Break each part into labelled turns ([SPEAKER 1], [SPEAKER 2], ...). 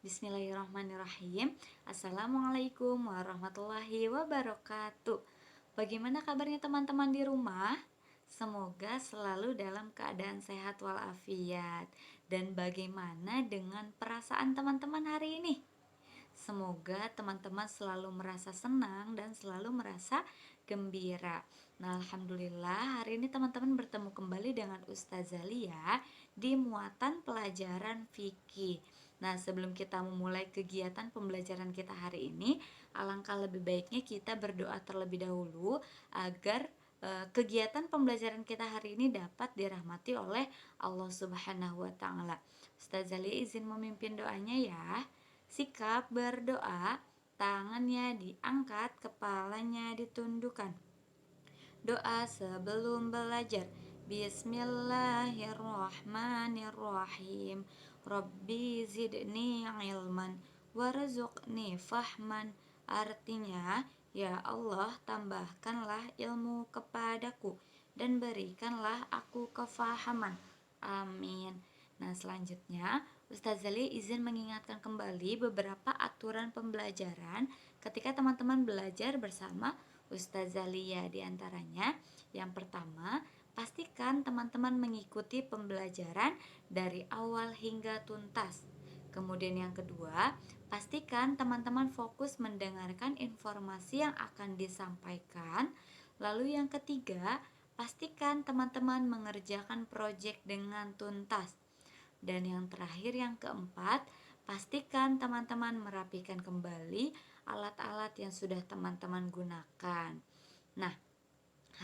[SPEAKER 1] Bismillahirrahmanirrahim. Assalamualaikum warahmatullahi wabarakatuh. Bagaimana kabarnya teman-teman di rumah? Semoga selalu dalam keadaan sehat walafiat. Dan bagaimana dengan perasaan teman-teman hari ini? Semoga teman-teman selalu merasa senang dan selalu merasa gembira. Nah, alhamdulillah hari ini teman-teman bertemu kembali dengan Ustazah Lia di muatan pelajaran fikih. Nah, sebelum kita memulai kegiatan pembelajaran kita hari ini, alangkah lebih baiknya kita berdoa terlebih dahulu agar kegiatan pembelajaran kita hari ini dapat dirahmati oleh Allah Subhanahu wa taala. Ustazah Lia izin memimpin doanya ya. Sikap berdoa, tangannya diangkat, kepalanya ditundukkan. Doa sebelum belajar. Bismillahirrahmanirrahim. Rabbi zidni ilman warzuqni fahman. Artinya, ya Allah, tambahkanlah ilmu kepadaku dan berikanlah aku kefahaman. Amin. Nah, selanjutnya Ustazah Lia izin mengingatkan kembali beberapa aturan pembelajaran ketika teman-teman belajar bersama Ustazah Lia. Di antaranya, yang pertama, pastikan teman-teman mengikuti pembelajaran dari awal hingga tuntas. Kemudian yang kedua, pastikan teman-teman fokus mendengarkan informasi yang akan disampaikan. Lalu yang ketiga, pastikan teman-teman mengerjakan proyek dengan tuntas. Dan yang terakhir, yang keempat, pastikan teman-teman merapikan kembali alat-alat yang sudah teman-teman gunakan. Nah,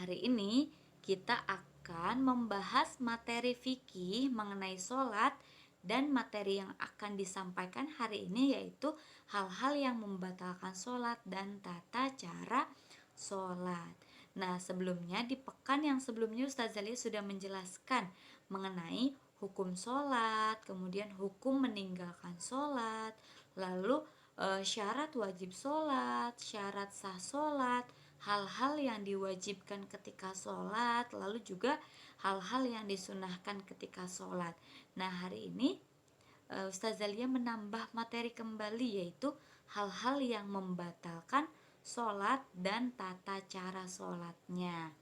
[SPEAKER 1] hari ini kita akan membahas materi fikih mengenai sholat, dan materi yang akan disampaikan hari ini yaitu hal-hal yang membatalkan sholat dan tata cara sholat. Nah, sebelumnya di pekan yang sebelumnya Ustazah Lia sudah menjelaskan mengenai hukum sholat, kemudian hukum meninggalkan sholat, lalu syarat wajib sholat, syarat sah sholat, hal-hal yang diwajibkan ketika sholat, lalu juga hal-hal yang disunahkan ketika sholat. Nah, hari ini Ustazah Lia menambah materi kembali yaitu hal-hal yang membatalkan sholat dan tata cara sholatnya.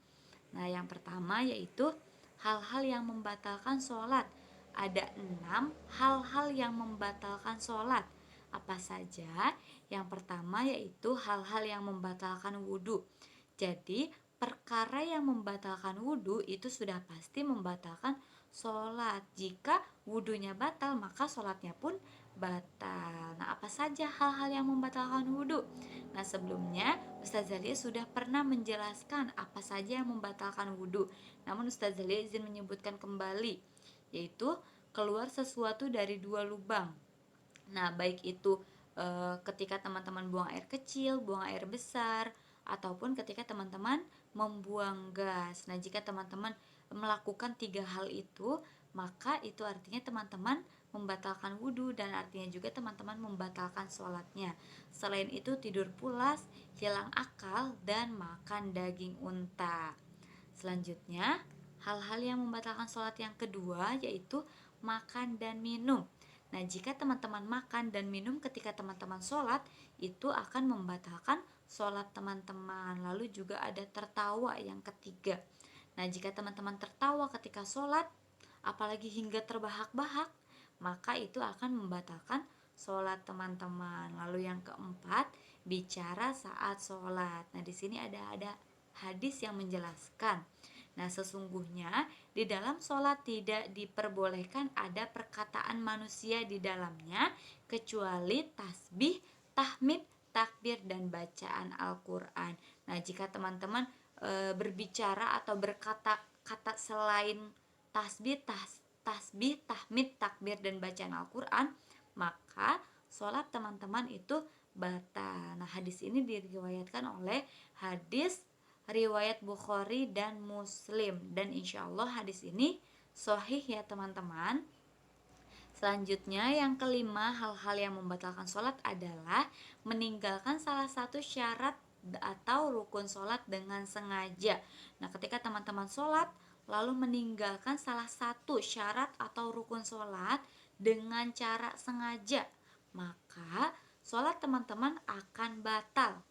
[SPEAKER 1] Nah, yang pertama yaitu hal-hal yang membatalkan sholat. Ada 6 hal-hal yang membatalkan sholat. Apa saja? Yang pertama yaitu hal-hal yang membatalkan wudhu. Jadi, perkara yang membatalkan wudhu itu sudah pasti membatalkan sholat. Jika wudhunya batal, maka sholatnya pun batal. Nah, apa saja hal-hal yang membatalkan wudhu? Nah, sebelumnya Ustazah Lia sudah pernah menjelaskan apa saja yang membatalkan wudhu. Namun Ustazah Lia izin menyebutkan kembali, yaitu keluar sesuatu dari 2 lubang. Nah, baik itu ketika teman-teman buang air kecil, buang air besar, ataupun ketika teman-teman membuang gas. Nah, jika teman-teman melakukan 3 hal itu, maka itu artinya teman-teman membatalkan wudhu, dan artinya juga teman-teman membatalkan sholatnya. Selain itu, tidur pulas, hilang akal, dan makan daging unta. Selanjutnya, hal-hal yang membatalkan sholat yang kedua yaitu makan dan minum. Nah, jika teman-teman makan dan minum ketika teman-teman sholat, itu akan membatalkan sholat teman-teman. Lalu juga ada tertawa yang ketiga. Nah, jika teman-teman tertawa ketika sholat, apalagi hingga terbahak-bahak, maka itu akan membatalkan sholat teman-teman. Lalu yang keempat, bicara saat sholat. Nah, di sini ada hadis yang menjelaskan. Nah, sesungguhnya di dalam sholat tidak diperbolehkan ada perkataan manusia di dalamnya kecuali tasbih, tahmid, takbir, dan bacaan Al-Quran. Nah, jika teman-teman berbicara atau berkata-kata selain tasbih, tahmid, takbir, dan bacaan Al-Quran, maka sholat teman-teman itu batal. Nah, hadis ini diriwayatkan oleh hadis riwayat Bukhari dan Muslim, dan insya Allah hadis ini sahih ya teman-teman. Selanjutnya, yang kelima, hal-hal yang membatalkan sholat adalah meninggalkan salah satu syarat atau rukun sholat dengan sengaja. Nah, ketika teman-teman sholat lalu meninggalkan salah satu syarat atau rukun sholat dengan cara sengaja, maka sholat teman-teman akan batal.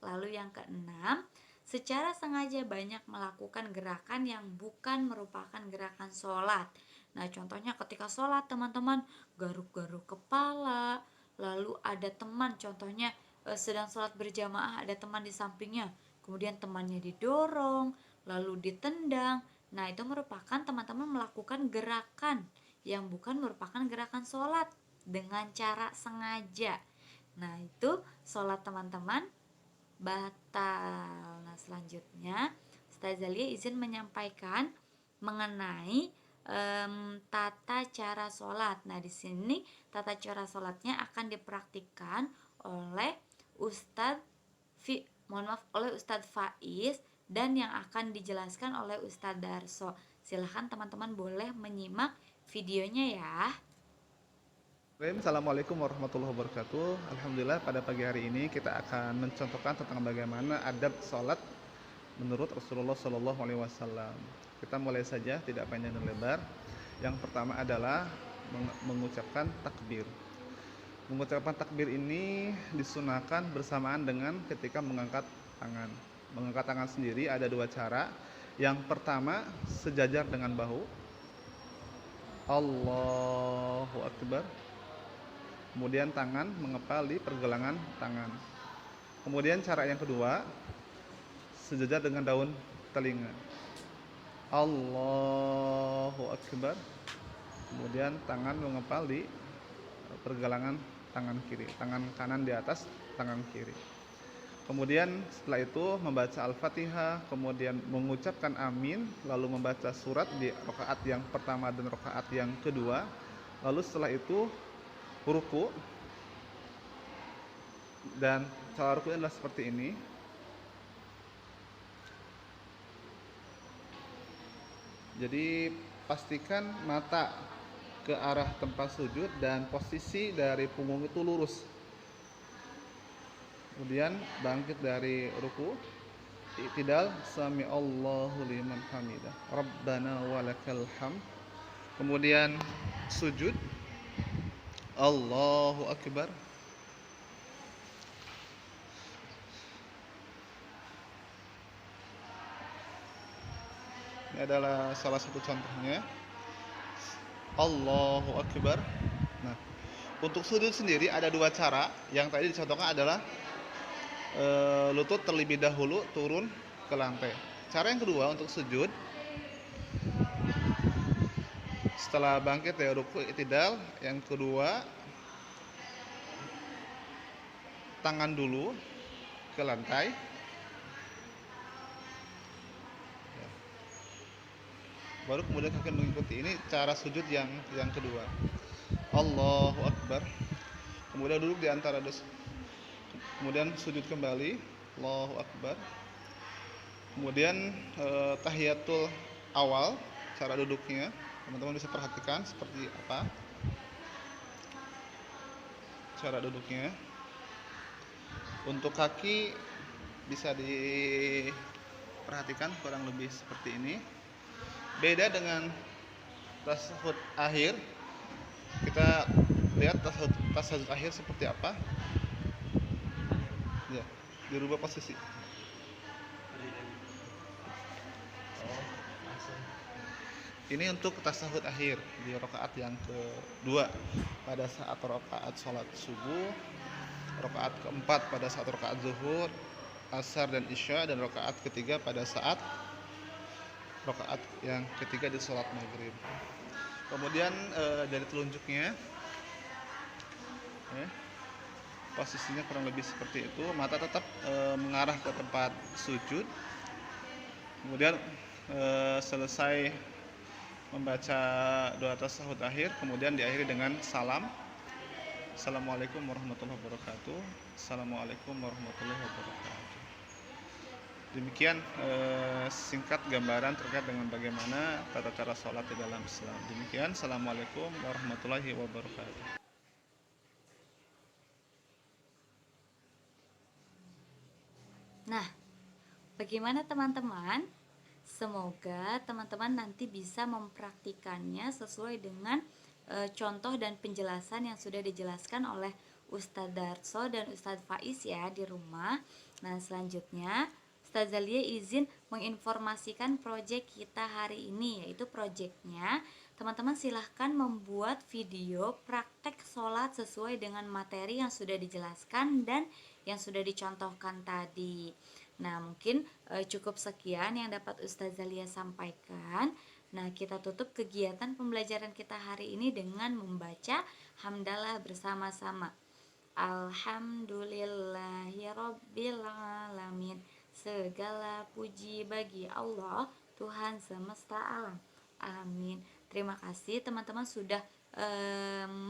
[SPEAKER 1] Lalu yang keenam, secara sengaja banyak melakukan gerakan yang bukan merupakan gerakan sholat. Nah, contohnya ketika sholat teman-teman garuk-garuk kepala, lalu ada teman, contohnya sedang sholat berjamaah, ada teman di sampingnya, kemudian temannya didorong, lalu ditendang. Nah, itu merupakan teman-teman melakukan gerakan yang bukan merupakan gerakan sholat dengan cara sengaja. Nah, itu sholat teman-teman batal. Nah, selanjutnya Ustazah Lia izin menyampaikan mengenai tata cara sholat. Nah, di sini tata cara sholatnya akan dipraktikkan oleh Ustadz oleh Ustadz Faiz dan yang akan dijelaskan oleh Ustadz Darso. Silahkan teman-teman boleh menyimak videonya ya.
[SPEAKER 2] Assalamualaikum warahmatullahi wabarakatuh. Alhamdulillah pada pagi hari ini kita akan mencontohkan tentang bagaimana adab sholat menurut Rasulullah Shallallahu Alaihi Wasallam. Kita mulai saja, tidak panjang dan lebar. Yang pertama adalah mengucapkan takbir. Mengucapkan takbir ini disunahkan bersamaan dengan ketika mengangkat tangan. Mengangkat tangan sendiri ada dua cara. Yang pertama sejajar dengan bahu. Allahu Akbar. Kemudian tangan mengepal di pergelangan tangan. Kemudian cara yang kedua, sejajar dengan daun telinga. Allahu Akbar. Kemudian tangan mengepal di pergelangan tangan kiri, tangan kanan di atas tangan kiri. Kemudian setelah itu membaca Al-Fatihah, kemudian mengucapkan amin, lalu membaca surat di rakaat yang pertama dan rakaat yang kedua. Lalu setelah itu ruku, dan cara ruku adalah seperti ini. Jadi pastikan mata ke arah tempat sujud dan posisi dari punggung itu lurus. Kemudian bangkit dari ruku, i'tidal, sami Allahu liman hamidah, Rabbana walakal hamd. Kemudian sujud, Allahu Akbar. Ini adalah salah satu contohnya. Allahu Akbar. Nah, untuk sujud sendiri ada dua cara. Yang tadi dicontohkan adalah lutut terlebih dahulu turun ke lantai. Cara yang kedua untuk sujud, setelah bangkit dari ruku, i'tidal. Yang kedua, tangan dulu ke lantai. Baru kemudian kaki mengikuti. Ini cara sujud yang kedua. Allahu Akbar. Kemudian duduk di antara kemudian sujud kembali. Allahu Akbar. Kemudian tahiyatul awal, cara duduknya teman-teman bisa perhatikan seperti apa cara duduknya. Untuk kaki bisa diperhatikan kurang lebih seperti ini. Beda dengan tasyahud akhir. Kita lihat tasyahud akhir seperti apa. Ya, dirubah posisi. Ini untuk tasyahud akhir di rakaat yang kedua pada saat rakaat sholat subuh, rakaat keempat pada saat rakaat zuhur, asar dan isya, dan rakaat ketiga pada saat rakaat yang ketiga di sholat maghrib. Kemudian dari telunjuknya, posisinya kurang lebih seperti itu. Mata tetap mengarah ke tempat sujud. Kemudian selesai membaca doa tasyahud akhir, kemudian diakhiri dengan salam. Assalamualaikum warahmatullahi wabarakatuh. Assalamualaikum warahmatullahi wabarakatuh. Demikian singkat gambaran terkait dengan bagaimana tata cara sholat di dalam Islam. Demikian, assalamualaikum warahmatullahi wabarakatuh.
[SPEAKER 1] Nah, bagaimana teman-teman? Semoga teman-teman nanti bisa mempraktikannya sesuai dengan contoh dan penjelasan yang sudah dijelaskan oleh Ustadz Darso dan Ustadz Faiz ya di rumah. Nah, selanjutnya Ustadz Zalia izin menginformasikan proyek kita hari ini, yaitu proyeknya teman-teman silahkan membuat video praktek sholat sesuai dengan materi yang sudah dijelaskan dan yang sudah dicontohkan tadi. Nah, mungkin cukup sekian yang dapat Ustadz Zalia sampaikan. Nah, kita tutup kegiatan pembelajaran kita hari ini dengan membaca hamdalah bersama-sama. Alhamdulillahirabbil alamin. Segala puji bagi Allah, Tuhan semesta alam. Amin. Terima kasih teman-teman sudah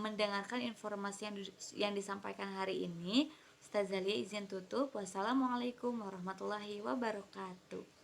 [SPEAKER 1] mendengarkan informasi yang disampaikan hari ini. Ustazah Zalia izin tutup. Wassalamualaikum warahmatullahi wabarakatuh.